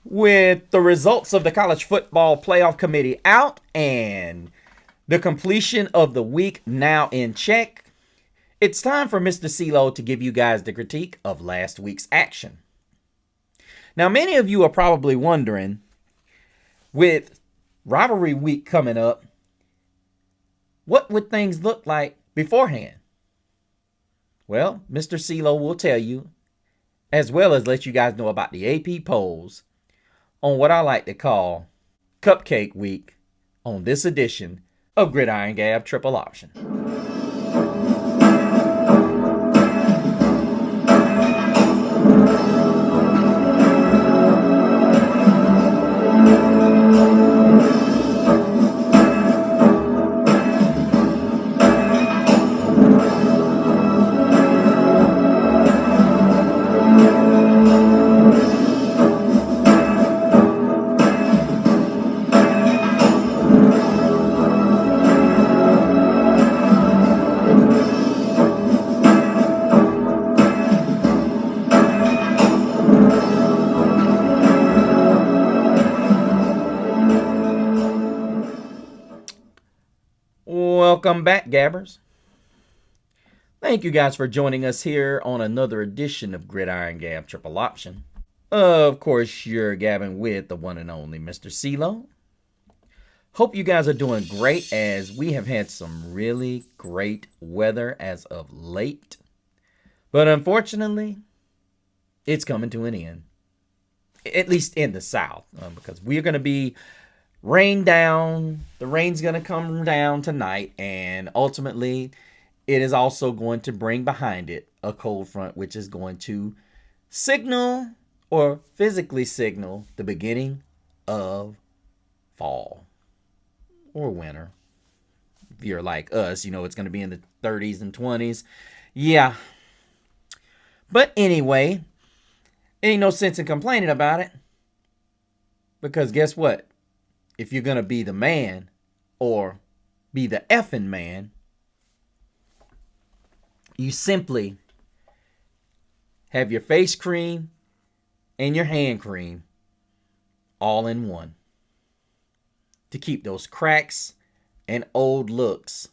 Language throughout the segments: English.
With the results of the college football playoff committee out and the completion of the week now in check, it's time for Mr. CeeLo to give you guys the critique of last week's action. Now, many of you are probably wondering, with rivalry week coming up, what would things look like beforehand? Well, Mr. CeeLo will tell you, as well as let you guys know about the AP polls on what I like to call Cupcake Week on this edition of Gridiron Gab Triple Option. Welcome back, Gabbers. Thank you guys for joining us here on another edition of Gridiron Gab Triple Option. Of course, you're gabbing with the one and only Mr. CeeLo. Hope you guys are doing great, as we have had some really great weather as of late. But unfortunately, it's coming to an end. At least in the South, because we're going to be rain down. The rain's going to come down tonight, and ultimately it is also going to bring behind it a cold front, which is going to signal or physically signal the beginning of fall or winter. If you're like us, you know it's going to be in the 30s and 20s. Yeah. But anyway, ain't no sense in complaining about it, because guess what? If you're going to be the man, or be the effing man, you simply have your face cream and your hand cream all in one to keep those cracks and old looks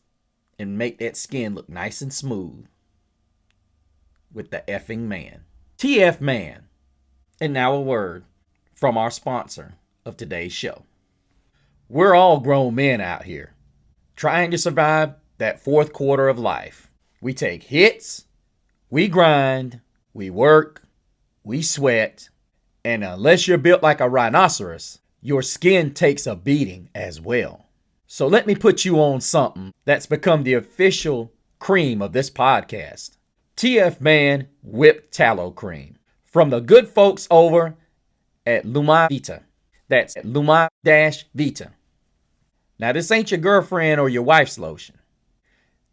and make that skin look nice and smooth with the effing man. TF Man. And now a word from our sponsor of today's show. We're all grown men out here trying to survive that fourth quarter of life. We take hits, we grind, we work, we sweat, and unless you're built like a rhinoceros, your skin takes a beating as well. So let me put you on something that's become the official cream of this podcast. TF Man Whipped Tallow Cream from the good folks over at Luma Vita. That's Luma-Vita. Now, this ain't your girlfriend or your wife's lotion.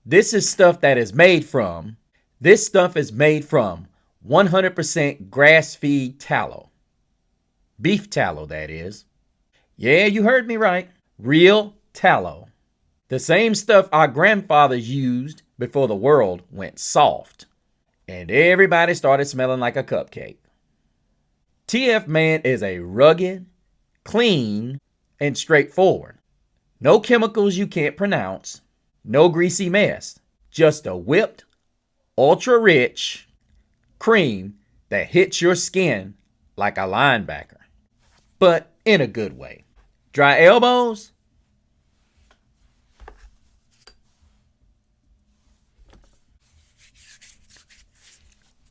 This is stuff that is made from, 100% grass-fed tallow. Beef tallow, that is. Yeah, you heard me right. Real tallow. The same stuff our grandfathers used before the world went soft and everybody started smelling like a cupcake. TF Man is a rugged, clean, and straightforward. No chemicals you can't pronounce. No greasy mess. Just a whipped, ultra-rich cream that hits your skin like a linebacker. But in a good way. Dry elbows?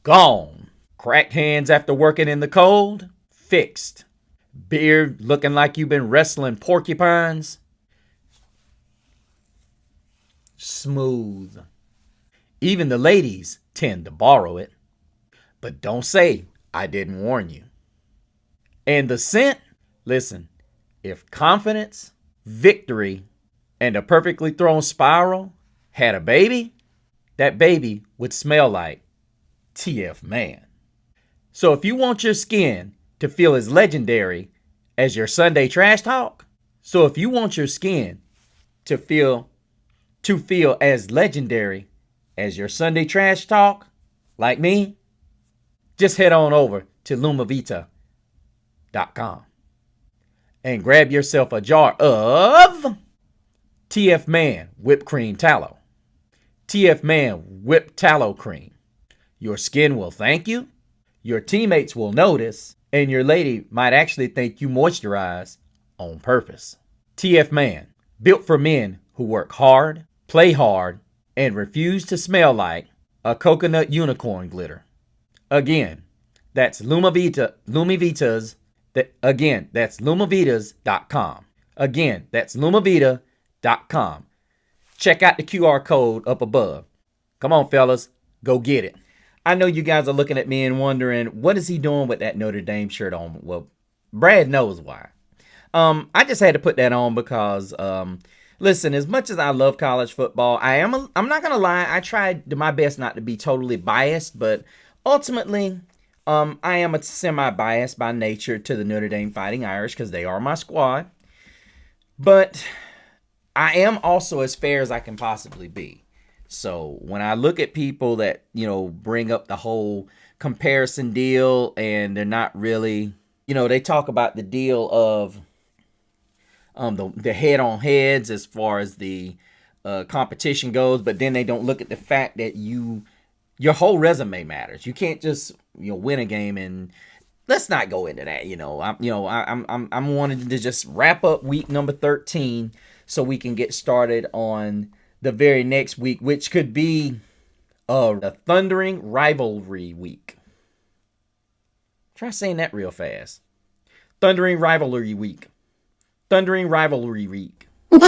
Gone. Cracked hands after working in the cold? Fixed. Beard looking like you've been wrestling porcupines? Smooth. Even the ladies tend to borrow it. But don't say I didn't warn you. And the scent? Listen, if confidence, victory, and a perfectly thrown spiral had a baby, that baby would smell like TF Man. So if you want your skin to feel as legendary as your Sunday trash talk, to feel as legendary as your Sunday trash talk, like me, just head on over to Luma Vita And grab yourself a jar of TF Man Whipped Cream Tallow. TF Man Whipped Tallow Cream. Your skin will thank you, your teammates will notice, and your lady might actually think you moisturize on purpose. TF Man, built for men who work hard, play hard, and refuse to smell like a coconut unicorn glitter. Again, that's Lumavitas. That's Lumavitas.com. Again, that's Lumavita.com. Check out the QR code up above. Come on, fellas, go get it. I know you guys are looking at me and wondering, what is he doing with that Notre Dame shirt on? Well, Brad knows why. I just had to put that on because, listen, as much as I love college football, I'm not going to lie, I tried my best not to be totally biased, but ultimately, I am a semi-biased by nature to the Notre Dame Fighting Irish because they are my squad. But I am also as fair as I can possibly be. So when I look at people that, bring up the whole comparison deal and they're not really, they talk about the deal of the head-on heads as far as the competition goes, but then they don't look at the fact that your whole resume matters. You can't just win a game, and let's not go into that. I'm wanting to just wrap up week number 13 so we can get started on the very next week, which could be a thundering rivalry week. Try saying that real fast. Thundering rivalry week. Thundering rivalry week. I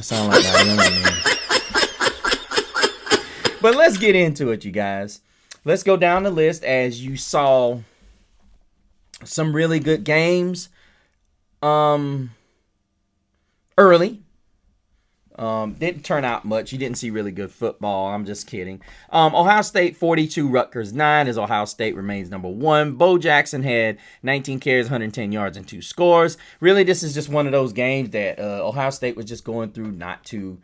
sound like that. But let's get into it, you guys. Let's go down the list. As you saw, some really good games early. Didn't turn out much. You didn't see really good football. I'm just kidding. Ohio State 42, Rutgers 9 as Ohio State remains number 1. Bo Jackson had 19 carries, 110 yards, and 2 scores. Really, this is just one of those games that Ohio State was just going through not to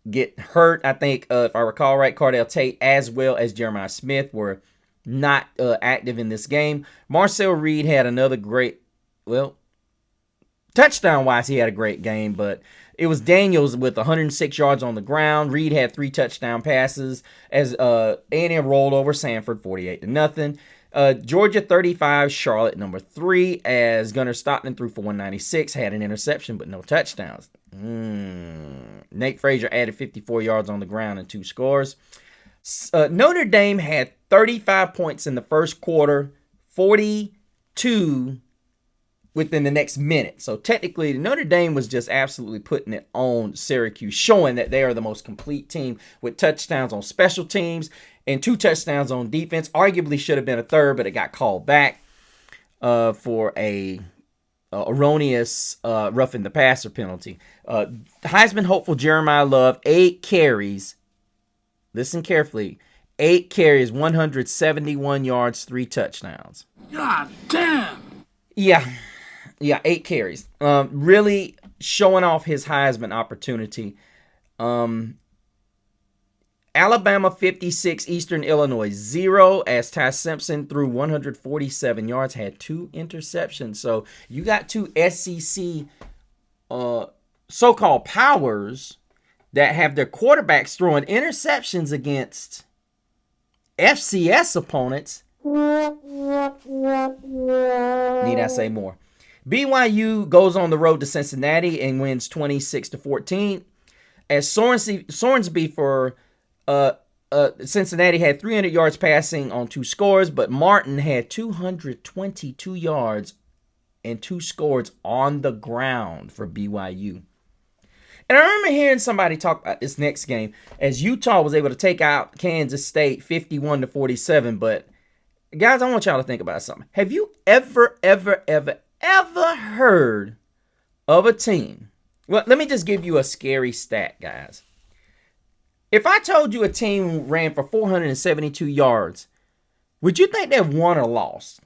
get hurt. I think, if I recall right, Cardell Tate as well as Jeremiah Smith were not active in this game. Marcel Reed had another great, touchdown-wise, he had a great game, but it was Daniels with 106 yards on the ground. Reed had 3 touchdown passes as A&M rolled over Sanford 48-0. Georgia 35, Charlotte number 3 as Gunnar Stockton threw for 196, had an interception but no touchdowns. Nate Frazier added 54 yards on the ground and 2 scores. Notre Dame had 35 points in the first quarter, 42 within the next minute. So technically, Notre Dame was just absolutely putting it on Syracuse, showing that they are the most complete team with touchdowns on special teams and 2 touchdowns on defense. Arguably should have been a third, but it got called back for a erroneous roughing the passer penalty. Heisman hopeful Jeremiah Love, 8 carries. Listen carefully. 8 carries, 171 yards, 3 touchdowns. God damn! Yeah, 8 carries. Really showing off his Heisman opportunity. Alabama 56, Eastern Illinois 0, as Ty Simpson threw 147 yards, had 2 interceptions. So you got 2 SEC so-called powers that have their quarterbacks throwing interceptions against FCS opponents. Need I say more? BYU goes on the road to Cincinnati and wins 26-14. As Sorensby for Cincinnati had 300 yards passing on 2 scores, but Martin had 222 yards and 2 scores on the ground for BYU. And I remember hearing somebody talk about this next game as Utah was able to take out Kansas State 51-47. But guys, I want y'all to think about something. Have you ever heard of a team? Well, let me just give you a scary stat, guys. If I told you a team ran for 472 yards, would you think they won or lost?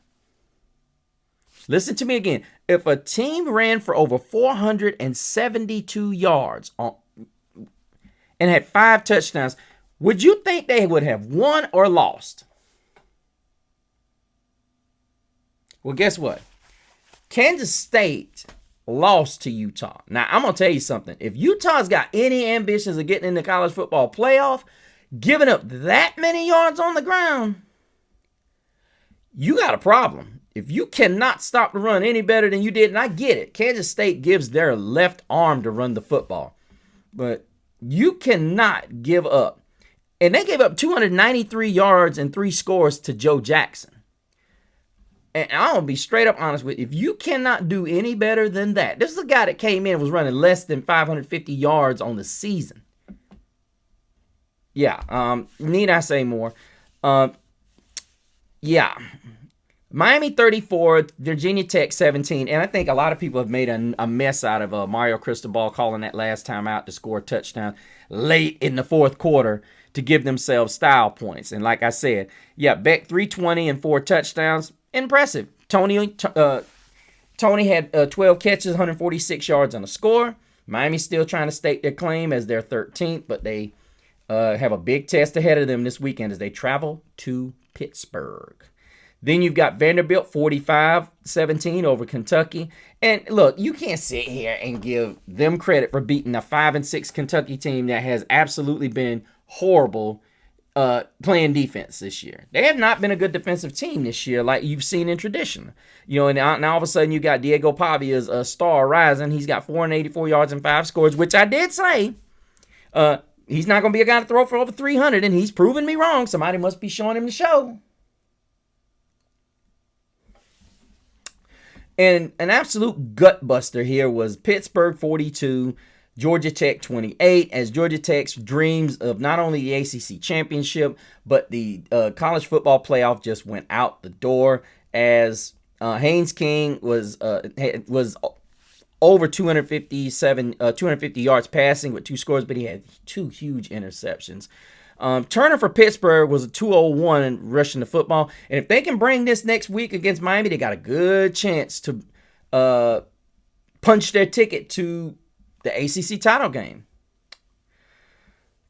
Listen to me again. If a team ran for over 472 yards and had 5 touchdowns, would you think they would have won or lost? Well, guess what? Kansas State lost to Utah. Now, I'm going to tell you something. If Utah's got any ambitions of getting in the college football playoff, giving up that many yards on the ground, you got a problem. If you cannot stop the run any better than you did, and I get it, Kansas State gives their left arm to run the football, but you cannot give up. And they gave up 293 yards and 3 scores to Joe Jackson. And I'm going to be straight up honest with you. If you cannot do any better than that, this is a guy that came in and was running less than 550 yards on the season. Yeah, need I say more? Yeah. Miami 34, Virginia Tech 17, and I think a lot of people have made a mess out of Mario Cristobal calling that last time out to score a touchdown late in the fourth quarter to give themselves style points. And like I said, yeah, Beck 320 and 4 touchdowns, impressive. Tony had 12 catches, 146 yards on the score. Miami's still trying to stake their claim as their 13th, but they have a big test ahead of them this weekend as they travel to Pittsburgh. Then you've got Vanderbilt 45-17 over Kentucky. And look, you can't sit here and give them credit for beating a 5-6 Kentucky team that has absolutely been horrible playing defense this year. They have not been a good defensive team this year like you've seen in tradition. You know, and now all of a sudden you got Diego Pavia's a star rising. He's got 484 yards and 5 scores, which I did say he's not going to be a guy to throw for over 300, and he's proven me wrong. Somebody must be showing him the show. And an absolute gut buster here was Pittsburgh 42, Georgia Tech 28, as Georgia Tech's dreams of not only the ACC championship, but the college football playoff just went out the door as Haynes King was over 250 yards passing with 2 scores, but he had 2 huge interceptions. Turner for Pittsburgh was a 201 rushing the football. And if they can bring this next week against Miami, they got a good chance to punch their ticket to the ACC title game.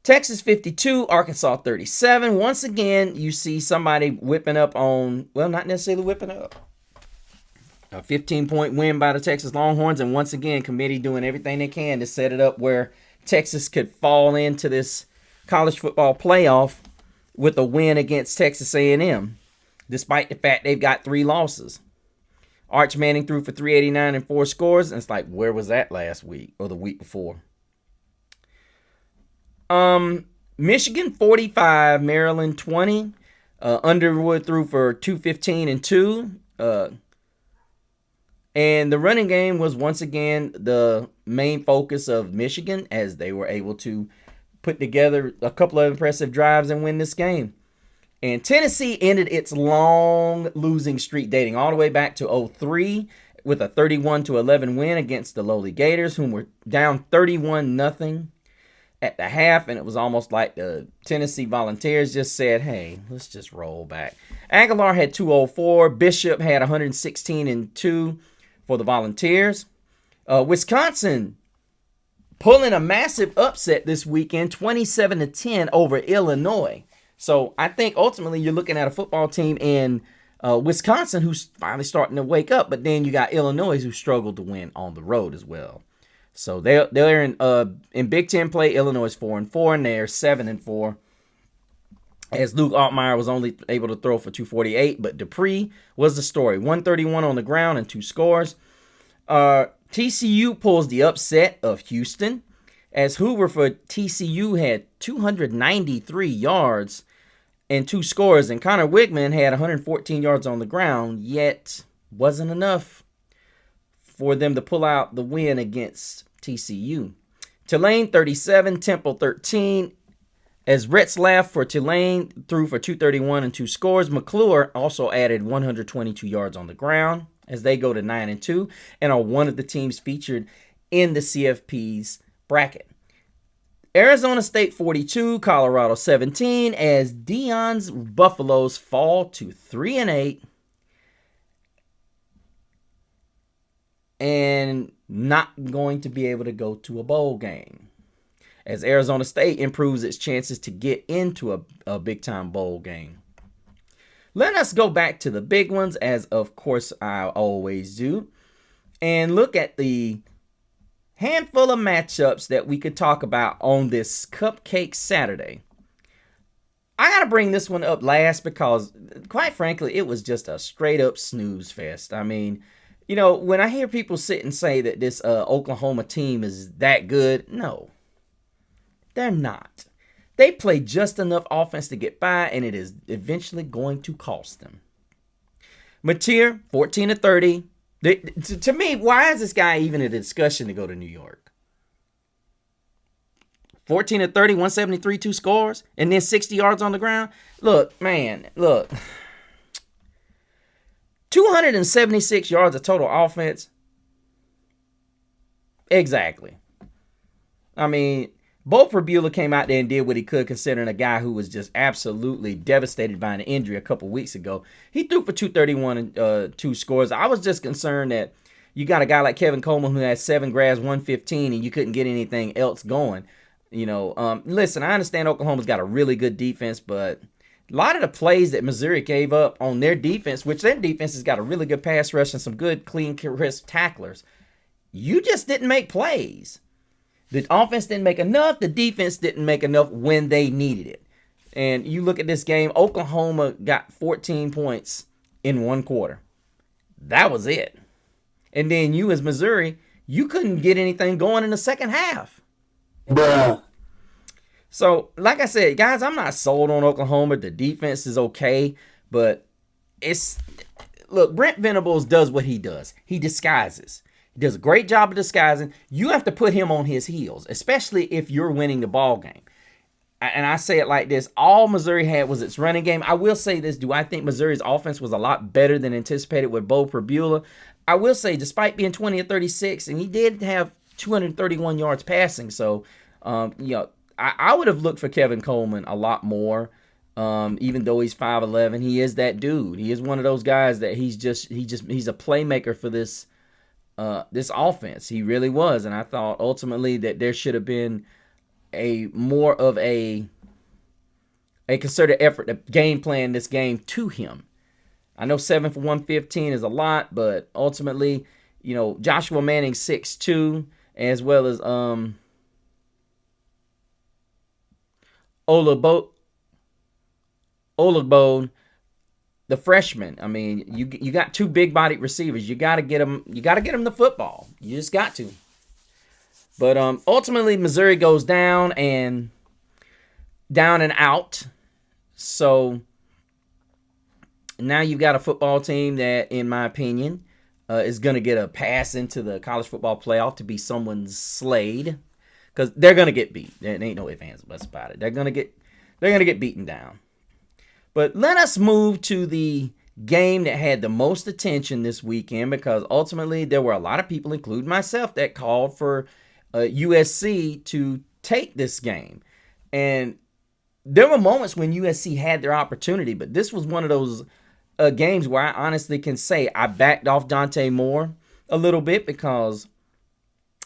Texas 52, Arkansas 37. Once again, you see somebody whipping up on, well, not necessarily whipping up. A 15-point win by the Texas Longhorns. And once again, committee doing everything they can to set it up where Texas could fall into this college football playoff with a win against Texas A&M, despite the fact they've got 3 losses. Arch Manning threw for 389 and 4 scores, and it's like, where was that last week or the week before? Michigan 45, Maryland 20. Underwood threw for 215 and 2. And the running game was once again the main focus of Michigan as they were able to put together a couple of impressive drives and win this game. And Tennessee ended its long losing streak dating all the way back to 2003 with a 31-11 win against the lowly Gators, whom were down 31-0 at the half. And it was almost like the Tennessee Volunteers just said, hey, let's just roll back. Aguilar had 204. Bishop had 116 and 2 for the Volunteers. Wisconsin pulling a massive upset this weekend, 27-10 over Illinois. So I think ultimately you're looking at a football team in Wisconsin who's finally starting to wake up, but then you got Illinois who struggled to win on the road as well. So they're in Big Ten play. Illinois is 4-4, and they're 7-4. As Luke Altmaier was only able to throw for 248, but Dupree was the story. 131 on the ground and 2 scores. TCU pulls the upset of Houston, as Hoover for TCU had 293 yards and 2 scores, and Connor Wigman had 114 yards on the ground, yet wasn't enough for them to pull out the win against TCU. Tulane 37, Temple 13, as Retzlaff for Tulane threw for 231 and 2 scores. McClure also added 122 yards on the ground as they go to 9-2 and are one of the teams featured in the CFP's bracket. Arizona State 42, Colorado 17, as Dion's Buffaloes fall to 3-8 and not going to be able to go to a bowl game, as Arizona State improves its chances to get into a big-time bowl game. let us go back to the big ones, as of course I always do, and look at the handful of matchups that we could talk about on this Cupcake Saturday. I gotta bring this one up last because, quite frankly, it was just a straight up snooze fest. I mean, when I hear people sit and say that this Oklahoma team is that good, no, they're not. They play just enough offense to get by, and it is eventually going to cost them. Mateer, 14-30. To me, why is this guy even a discussion to go to New York? 14-30, 173, 2 scores, and then 60 yards on the ground. Look, man, 276 yards of total offense. Exactly. I mean, Bo Prabula came out there and did what he could, considering a guy who was just absolutely devastated by an injury a couple weeks ago. He threw for 231 and 2 scores. I was just concerned that you got a guy like Kevin Coleman who had 7 grabs, 115, and you couldn't get anything else going. Listen, I understand Oklahoma's got a really good defense, but a lot of the plays that Missouri gave up on their defense, which their defense has got a really good pass rush and some good, clean, crisp tacklers, you just didn't make plays. The offense didn't make enough. The defense didn't make enough when they needed it. And you look at this game, Oklahoma got 14 points in one quarter. That was it. And then you, as Missouri, you couldn't get anything going in the second half. Bruh. So, like I said, guys, I'm not sold on Oklahoma. The defense is okay, but Brent Venables does what he does. He disguises. He does a great job of disguising. You have to put him on his heels, especially if you're winning the ball game. And I say it like this. All Missouri had was its running game. I will say this. Do I think Missouri's offense was a lot better than anticipated with Bo Prabula? I will say, despite being 20 of 36, and he did have 231 yards passing. So, I would have looked for Kevin Coleman a lot more. Even though he's 5'11", he is that dude. He is one of those guys that he's a playmaker for this offense. He really was. And I thought ultimately that there should have been a more of a concerted effort to game plan this game to him. I know 7 for 115 is a lot, but ultimately, Joshua Manning 6'2", as well as Olagbone, the freshman. I mean, you got 2 big-bodied receivers. You got to get them. You got to get them the football. You just got to. But ultimately, Missouri goes down and out. So now you've got a football team that, in my opinion, is going to get a pass into the college football playoff to be someone's Slade, because they're going to get beat. There ain't no ifs, ands, or buts about it. They're going to get beaten down. But let us move to the game that had the most attention this weekend, because ultimately there were a lot of people, including myself, that called for USC to take this game. And there were moments when USC had their opportunity, but this was one of those games where I honestly can say I backed off Dante Moore a little bit, because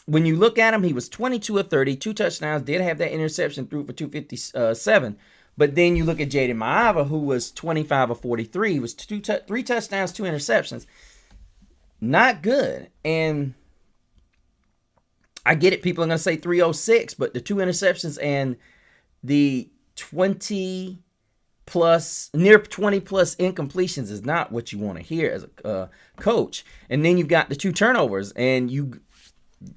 when you look at him, he was 22 of 30, 2 touchdowns, did have that interception, threw for 257. But then you look at Jaden Maiava, who was 25 of 43, he was 3 touchdowns, 2 interceptions. Not good. And I get it, people are going to say 306, but the 2 interceptions and the 20 plus, near 20 plus incompletions is not what you want to hear as a coach. And then you've got the 2 turnovers, and you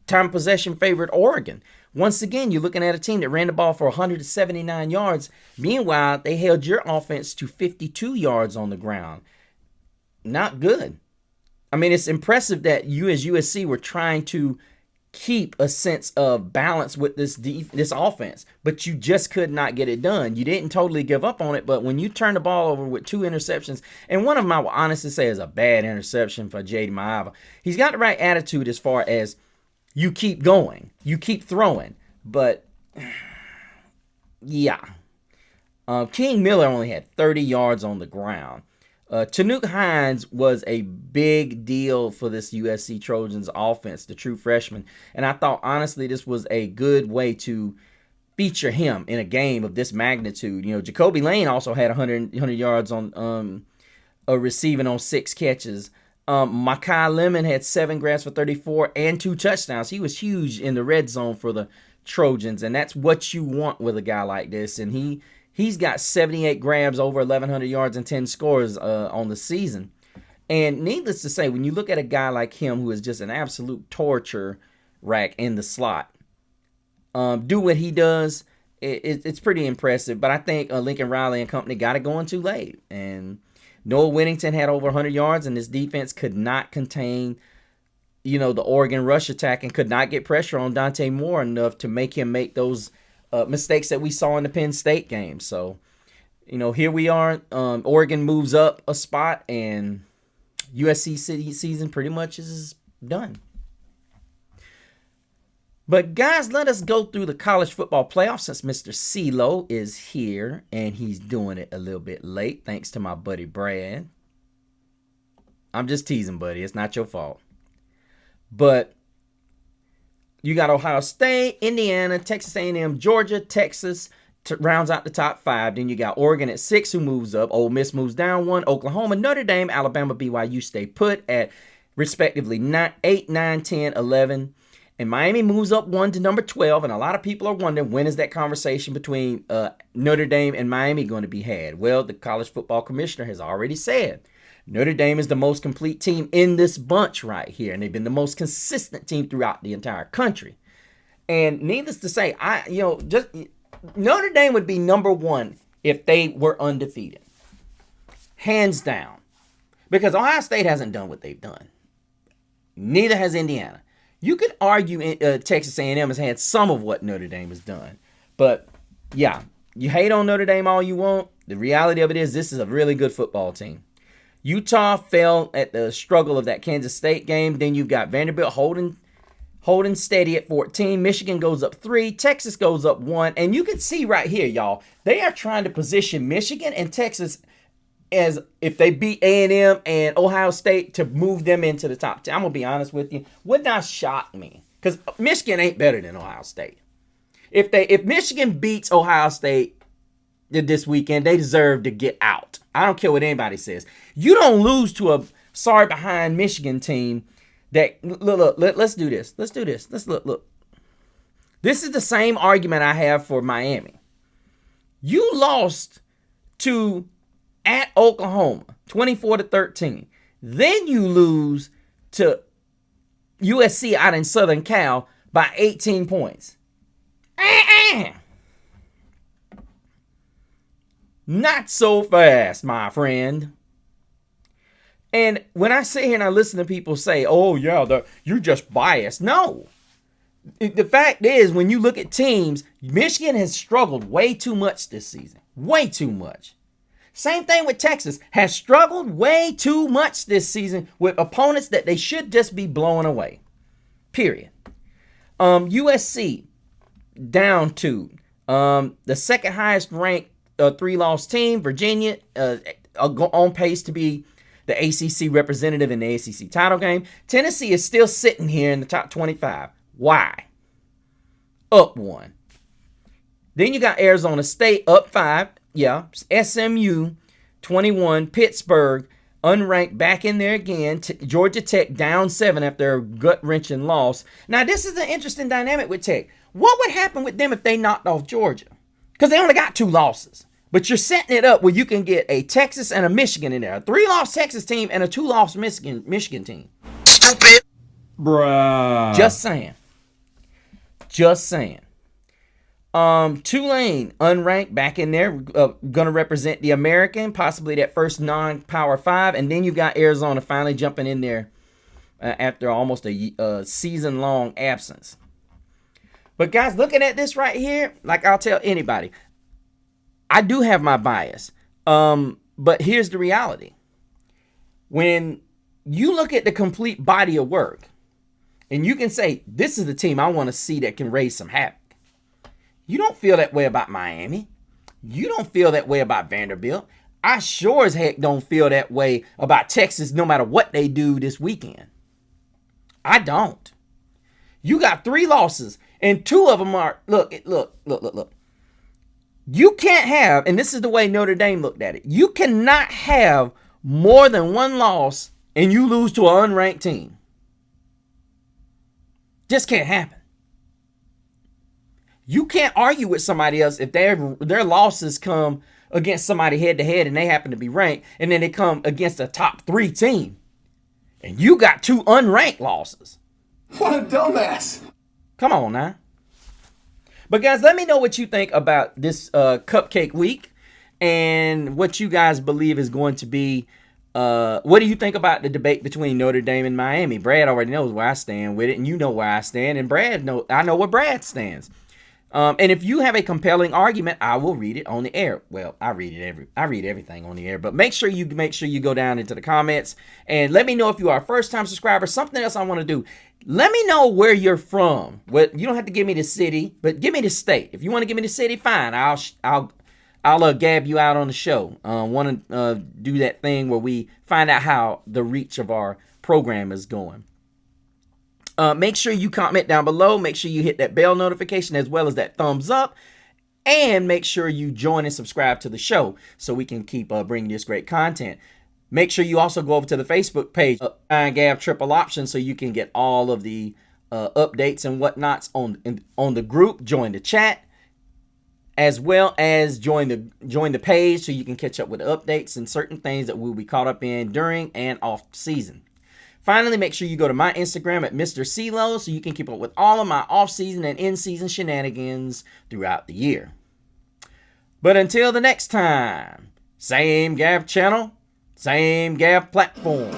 time possession favored Oregon. Once again, you're looking at a team that ran the ball for 179 yards. Meanwhile, they held your offense to 52 yards on the ground. Not good. I mean, it's impressive that you as USC were trying to keep a sense of balance with this offense, but you just could not get it done. You didn't totally give up on it, but when you turn the ball over with 2 interceptions, and one of them I will honestly say is a bad interception for Jaden Maiava. He's got the right attitude as far as you keep going, you keep throwing, but yeah. King Miller only had 30 yards on the ground. Chanuk Hines was a big deal for this USC Trojans offense, the true freshman. And I thought, honestly, this was a good way to feature him in a game of this magnitude. Jacoby Lane also had 100 yards on receiving on 6 catches. Makai Lemon had 7 grabs for 34 and 2 touchdowns. He was huge in the red zone for the Trojans, and that's what you want with a guy like this. And he's got 78 grabs, over 1,100 yards, and 10 scores on the season. And needless to say, when you look at a guy like him who is just an absolute torture rack in the slot, do what he does, it's pretty impressive. But I think Lincoln Riley and company got it going too late. And Noah Whittington had over 100 yards, and this defense could not contain, the Oregon rush attack and could not get pressure on Dante Moore enough to make him make those mistakes that we saw in the Penn State game. So, here we are. Oregon moves up a spot, and USC season pretty much is done. But guys, let us go through the college football playoffs since Mr. CeeLo is here, and he's doing it a little bit late thanks to my buddy Brad. I'm just teasing, buddy. It's not your fault. But you got Ohio State, Indiana, Texas A&M, Georgia, Texas rounds out the top 5. Then you got Oregon at 6, who moves up. Ole Miss moves down 1. Oklahoma, Notre Dame, Alabama, BYU stay put at respectively 8, 9, 10, 11. And Miami moves up 1 to number 12. And a lot of people are wondering, when is that conversation between Notre Dame and Miami going to be had? Well, the college football commissioner has already said Notre Dame is the most complete team in this bunch right here. And they've been the most consistent team throughout the entire country. And needless to say, Notre Dame would be number 1 if they were undefeated. Hands down. Because Ohio State hasn't done what they've done. Neither has Indiana. You could argue Texas A&M has had some of what Notre Dame has done. But, yeah, you hate on Notre Dame all you want. The reality of it is this is a really good football team. Utah fell at the struggle of that Kansas State game. Then you've got Vanderbilt holding steady at 14. Michigan goes up 3. Texas goes up 1. And you can see right here, y'all, they are trying to position Michigan and Texas as if they beat A&M and Ohio State to move them into the top 10. I'm going to be honest with you. Would not shock me. Because Michigan ain't better than Ohio State. If Michigan beats Ohio State this weekend, they deserve to get out. I don't care what anybody says. You don't lose to a sorry behind Michigan team that, look, let's do this. Let's do this. Let's look. This is the same argument I have for Miami. You lost at Oklahoma, 24-13. Then you lose to USC out in Southern Cal by 18 points. Not so fast, my friend. And when I sit here and I listen to people say, oh, yeah, you're just biased. No. The fact is, when you look at teams, Michigan has struggled way too much this season. Way too much. Same thing with Texas. Has struggled way too much this season with opponents that they should just be blowing away. Period. USC down 2. The second highest ranked 3-loss team. Virginia on pace to be the ACC representative in the ACC title game. Tennessee is still sitting here in the top 25. Why? Up 1. Then you got Arizona State up 5. Yeah. SMU 21. Pittsburgh unranked back in there again. Georgia Tech down 7 after a gut-wrenching loss. Now, this is an interesting dynamic with Tech. What would happen with them if they knocked off Georgia? Because they only got 2 losses. But you're setting it up where you can get a Texas and a Michigan in there. A 3-loss Texas team and a 2-loss Michigan team. Stupid. Bruh. Just saying. Tulane, unranked, back in there, going to represent the American, possibly that first non-Power 5. And then you've got Arizona finally jumping in there after almost a season-long absence. But guys, looking at this right here, like I'll tell anybody, I do have my bias. But here's the reality. When you look at the complete body of work, and you can say, this is the team I want to see that can raise some havoc. You don't feel that way about Miami. You don't feel that way about Vanderbilt. I sure as heck don't feel that way about Texas no matter what they do this weekend. I don't. You got 3 losses, and 2 of them are, look. You can't have, and this is the way Notre Dame looked at it, you cannot have more than one loss and you lose to an unranked team. Just can't happen. You can't argue with somebody else if their losses come against somebody head to head and they happen to be ranked, and then they come against a top 3 team and you got 2 unranked losses. What a dumbass. Come on now. But guys, let me know what you think about this Cupcake week and what you guys believe is going to be. What do you think about the debate between Notre Dame and Miami? Brad already knows where I stand with it, and you know where I stand, and I know where Brad stands. And if you have a compelling argument, I will read it on the air. Well, I read everything on the air, but make sure you go down into the comments and let me know if you are a first-time subscriber. Something else I want to do. Let me know where you're from. You don't have to give me the city, but give me the state. If you want to give me the city, fine. I'll gab you out on the show. Want to do that thing where we find out how the reach of our program is going. Make sure you comment down below. Make sure you hit that bell notification as well as that thumbs up. And make sure you join and subscribe to the show so we can keep bringing this great content. Make sure you also go over to the Facebook page, Iron Gab Triple Option, so you can get all of the updates and whatnots on the group. Join the chat, as well as join the page so you can catch up with the updates and certain things that we'll be caught up in during and off season. Finally, make sure you go to my Instagram at Mr. CeeLo so you can keep up with all of my off-season and in-season shenanigans throughout the year. But until the next time, same Gab channel, same Gab platform.